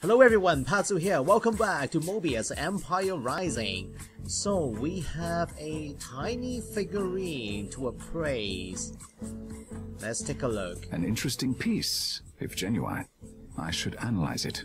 Hello everyone, Patsu here. Welcome back to Moebius Empire Rising. So we have a tiny figurine to appraise. Let's take a look. An interesting piece, if genuine. I should analyze it.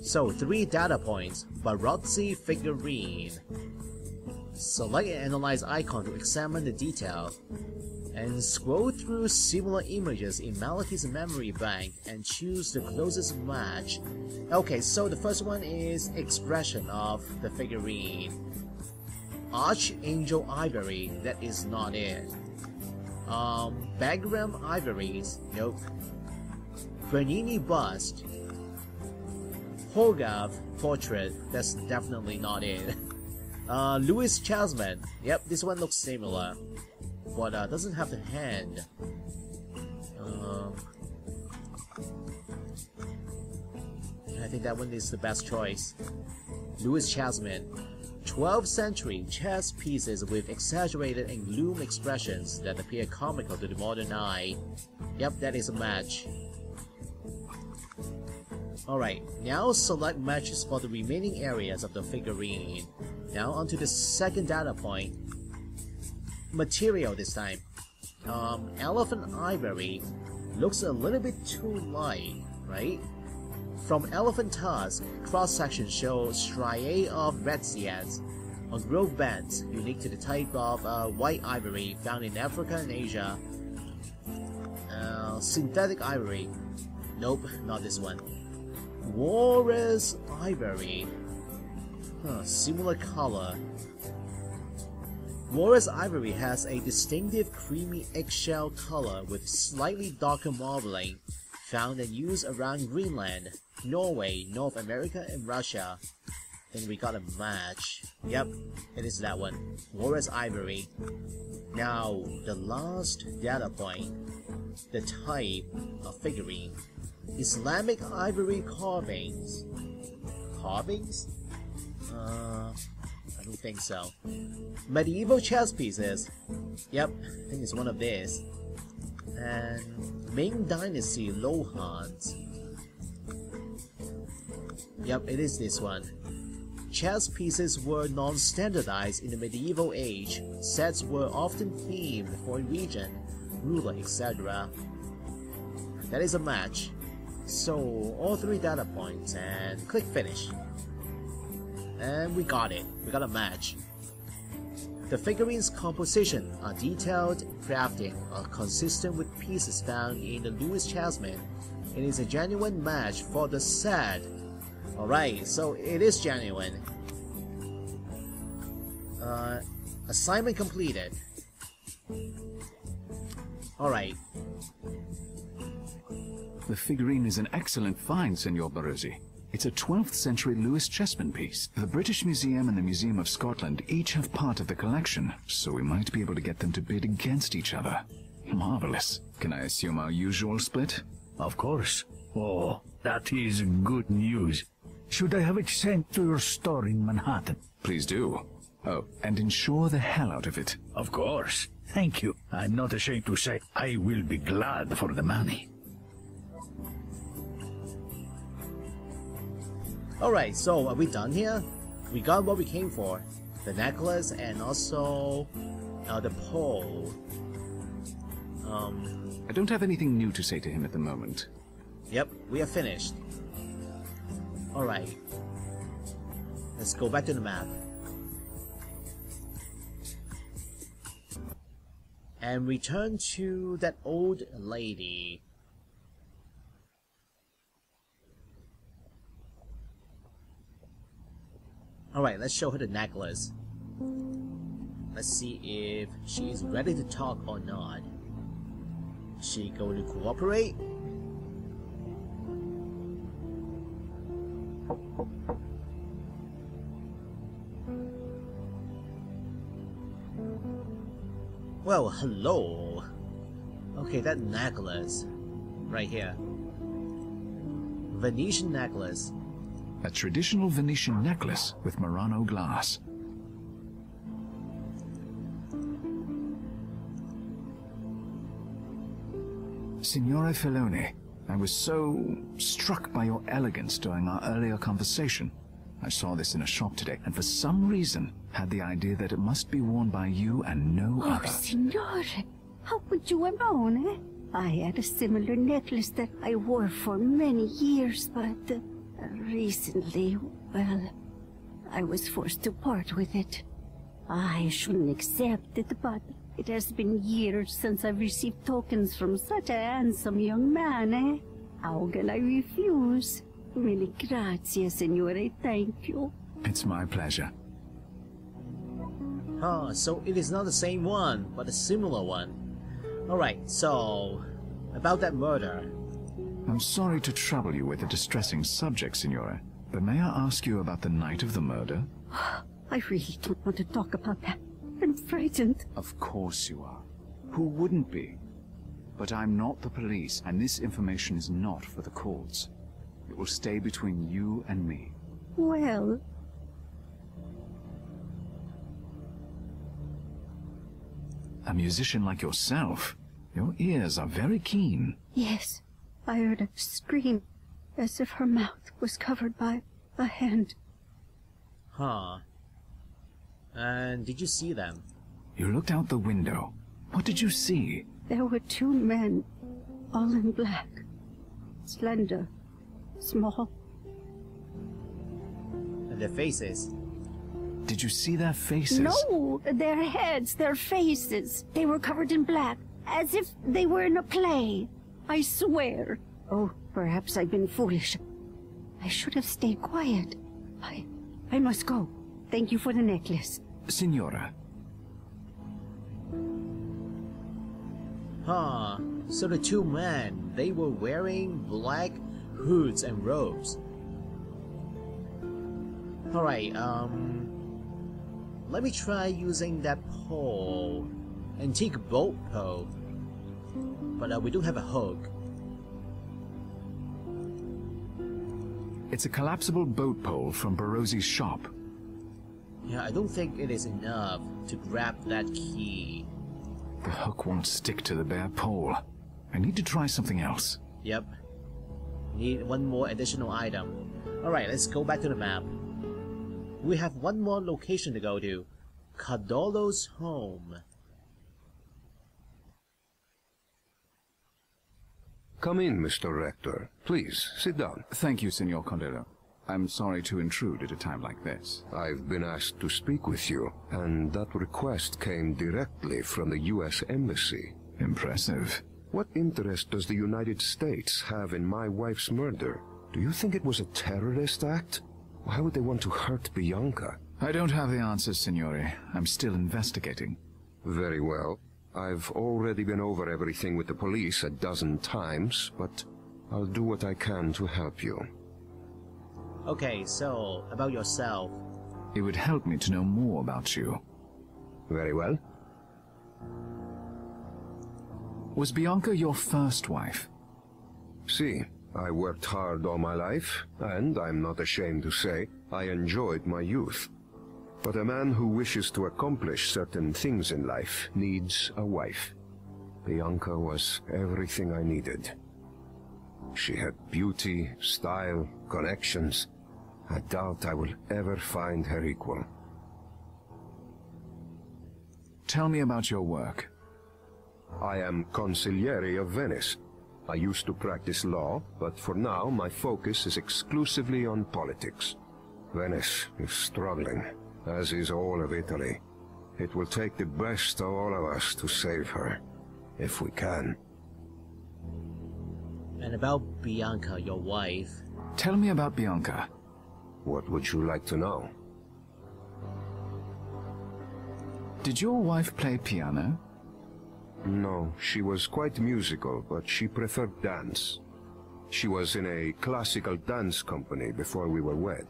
So 3 data points. Barozzi figurine. Select and analyze icon to examine the detail, and scroll through similar images in Malachi's memory bank and choose the closest match. Okay, so the first one is expression of the figurine. Archangel ivory, that is not it. Bagram ivories, nope. Bernini bust. Hogarth portrait, that's definitely not it. Louis Chasman, yep, this one looks similar, but doesn't have the hand. I think that one is the best choice. Louis Chasman. 12th century chess pieces with exaggerated and gloom expressions that appear comical to the modern eye. Yep, that is a match. Alright, now select matches for the remaining areas of the figurine. Now onto the second data point. Material this time. Elephant ivory looks a little bit too light, right? From elephant tusk, cross-section shows striae of ratzias on growth bands, unique to the type of white ivory found in Africa and Asia. Synthetic ivory. Nope, not this one. Walrus ivory. Similar color. Walrus ivory has a distinctive creamy eggshell color with slightly darker marbling, found and used around Greenland, Norway, North America, and Russia. Then we got a match. Yep, it is that one. Walrus ivory. Now, the last data point. The type of figurine. Islamic ivory carvings. Carvings? I don't think so. Medieval chess pieces. Yep, I think it's one of these. And Ming Dynasty Lohans. Yep, it is this one. Chess pieces were non-standardized in the medieval age. Sets were often themed for a region, ruler, etc. That is a match. So, all 3 data points, and click finish. And we got it. We got a match. The figurine's composition are detailed, crafting are consistent with pieces found in the Louis Chasman. It is a genuine match for the set. Alright, so it is genuine. Assignment completed. Alright. The figurine is an excellent find, Senor Barozzi. It's a 12th century Louis Chessman piece. The British Museum and the Museum of Scotland each have part of the collection, so we might be able to get them to bid against each other. Marvelous. Can I assume our usual split? Of course. Oh, that is good news. Should I have it sent to your store in Manhattan? Please do. Oh, and insure the hell out of it. Of course. Thank you. I'm not ashamed to say I will be glad for the money. Alright, so are we done here? We got what we came for. The necklace and also the pole. I don't have anything new to say to him at the moment. Yep, we are finished. Alright. Let's go back to the map. And return to that old lady. Alright, let's show her the necklace. Let's see if she's ready to talk or not. Is she going to cooperate? Well, hello. Okay, that necklace. Right here. Venetian necklace. A traditional Venetian necklace with Murano glass. Signore Filoni, I was so struck by your elegance during our earlier conversation. I saw this in a shop today, and for some reason had the idea that it must be worn by you and no other. Oh, Signore, how would you have known, eh? I had a similar necklace that I wore for many years, but recently, well, I was forced to part with it. I shouldn't accept it, but it has been years since I've received tokens from such a handsome young man, eh? How can I refuse? Really, grazie, Signore, thank you. It's my pleasure. Huh, so it is not the same one, but a similar one. Alright, so... about that murder. I'm sorry to trouble you with a distressing subject, Signore, but may I ask you about the night of the murder? I really don't want to talk about that. I'm frightened. Of course you are. Who wouldn't be? But I'm not the police, and this information is not for the courts. It will stay between you and me. Well... A musician like yourself, your ears are very keen. Yes, I heard a scream, as if her mouth was covered by a hand. Huh. And did you see them? You looked out the window. What did you see? There were two men, all in black. Slender, small. And their faces? Did you see their faces? No, their heads, their faces. They were covered in black, as if they were in a play. I swear. Oh, perhaps I've been foolish. I should have stayed quiet. I must go. Thank you for the necklace. Signora. Huh. So the two men, they were wearing black hoods and robes. Alright, let me try using that pole. Antique boat pole. But we don't have a hook. It's a collapsible boat pole from Barozzi's shop. Yeah, I don't think it is enough to grab that key. The hook won't stick to the bare pole. I need to try something else. Yep. Need one more additional item. Alright, let's go back to the map. We have one more location to go to. Cardolo's home. Come in, Mr. Rector. Please, sit down. Thank you, Signor Cardolo. I'm sorry to intrude at a time like this. I've been asked to speak with you, and that request came directly from the U.S. Embassy. Impressive. What interest does the United States have in my wife's murder? Do you think it was a terrorist act? Why would they want to hurt Bianca? I don't have the answers, Signore. I'm still investigating. Very well. I've already been over everything with the police a dozen times, but I'll do what I can to help you. Okay, so, about yourself. It would help me to know more about you. Very well. Was Bianca your first wife? See, I worked hard all my life, and I'm not ashamed to say I enjoyed my youth. But a man who wishes to accomplish certain things in life needs a wife. Bianca was everything I needed. She had beauty, style, connections. I doubt I will ever find her equal. Tell me about your work. I am Consigliere of Venice. I used to practice law, but for now my focus is exclusively on politics. Venice is struggling, as is all of Italy. It will take the best of all of us to save her, if we can. And about Bianca, your wife. Tell me about Bianca. What would you like to know? Did your wife play piano? No, she was quite musical, but she preferred dance. She was in a classical dance company before we were wed.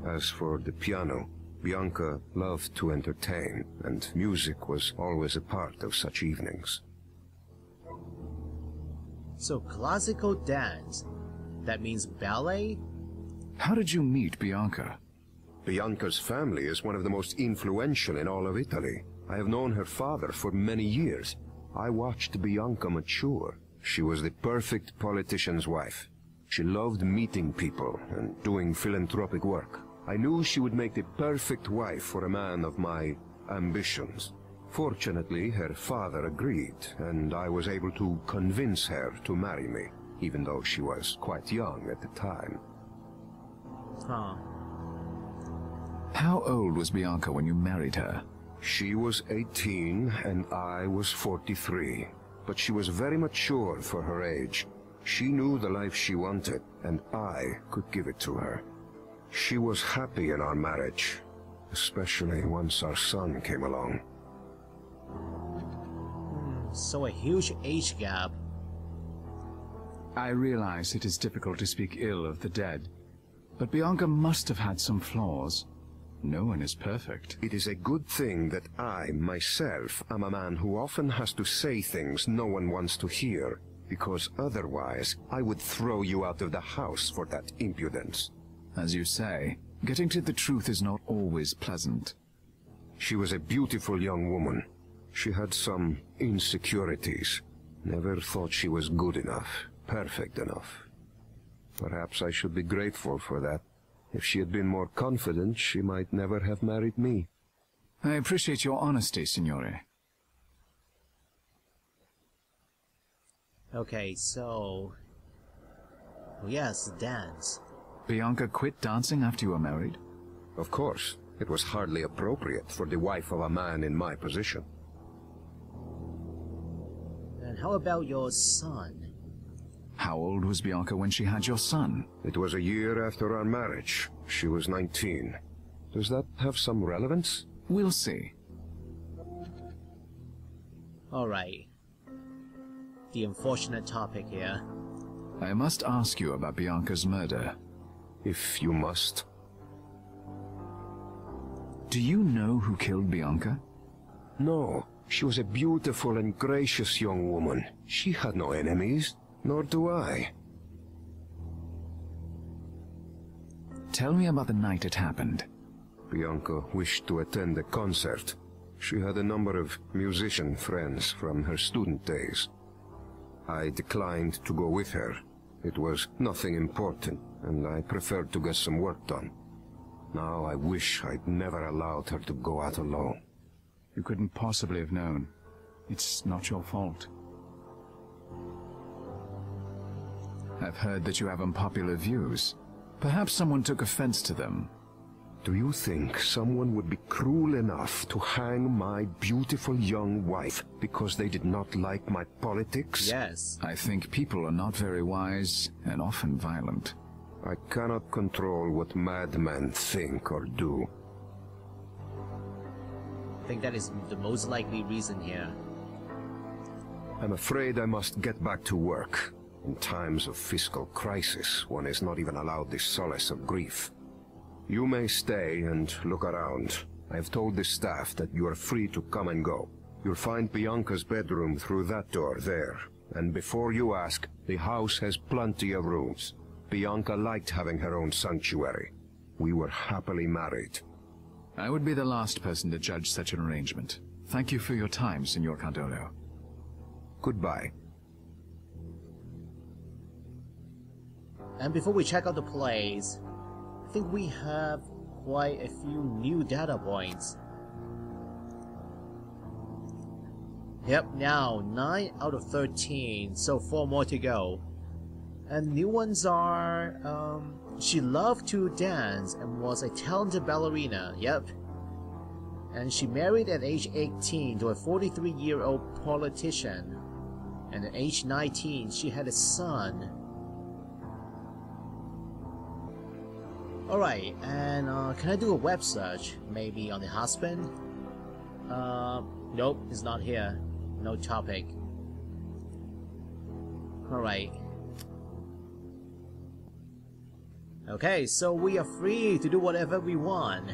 As for the piano, Bianca loved to entertain, and music was always a part of such evenings. So classical dance, that means ballet? How did you meet Bianca? Bianca's family is one of the most influential in all of Italy. I have known her father for many years. I watched Bianca mature. She was the perfect politician's wife. She loved meeting people and doing philanthropic work. I knew she would make the perfect wife for a man of my ambitions. Fortunately, her father agreed, and I was able to convince her to marry me, even though she was quite young at the time. Huh. How old was Bianca when you married her? She was 18 and I was 43, but she was very mature for her age. She knew the life she wanted, and I could give it to her. She was happy in our marriage, especially once our son came along. So a huge age gap. I realize it is difficult to speak ill of the dead, but Bianca must have had some flaws. No one is perfect. It is a good thing that I, myself, am a man who often has to say things no one wants to hear, because otherwise I would throw you out of the house for that impudence. As you say, getting to the truth is not always pleasant. She was a beautiful young woman. She had some insecurities. Never thought she was good enough, perfect enough. Perhaps I should be grateful for that. If she had been more confident, she might never have married me. I appreciate your honesty, Signore. Okay, so... Oh yes, dance. Bianca quit dancing after you were married? Of course. It was hardly appropriate for the wife of a man in my position. And how about your son? How old was Bianca when she had your son? It was a year after our marriage. She was 19. Does that have some relevance? We'll see. Alright. The unfortunate topic here. I must ask you about Bianca's murder. If you must. Do you know who killed Bianca? No. She was a beautiful and gracious young woman. She had no enemies, nor do I. Tell me about the night it happened. Bianca wished to attend a concert. She had a number of musician friends from her student days. I declined to go with her. It was nothing important, and I preferred to get some work done. Now I wish I'd never allowed her to go out alone. You couldn't possibly have known. It's not your fault. I've heard that you have unpopular views. Perhaps someone took offense to them. Do you think someone would be cruel enough to hang my beautiful young wife because they did not like my politics? Yes. I think people are not very wise and often violent. I cannot control what madmen think or do. I think that is the most likely reason here. I'm afraid I must get back to work. In times of fiscal crisis, one is not even allowed the solace of grief. You may stay and look around. I have told the staff that you are free to come and go. You'll find Bianca's bedroom through that door there. And before you ask, the house has plenty of rooms. Bianca liked having her own sanctuary. We were happily married. I would be the last person to judge such an arrangement. Thank you for your time, Signor Cardolo. Goodbye. And before we check out the plays, I think we have quite a few new data points. Yep, now 9 out of 13, so 4 more to go. And new ones are, she loved to dance and was a talented ballerina, yep. And she married at age 18 to a 43-year-old politician. And at age 19, she had a son. Alright, and can I do a web search? Maybe on the husband? Nope, it's not here. No topic. Alright. Okay, so we are free to do whatever we want.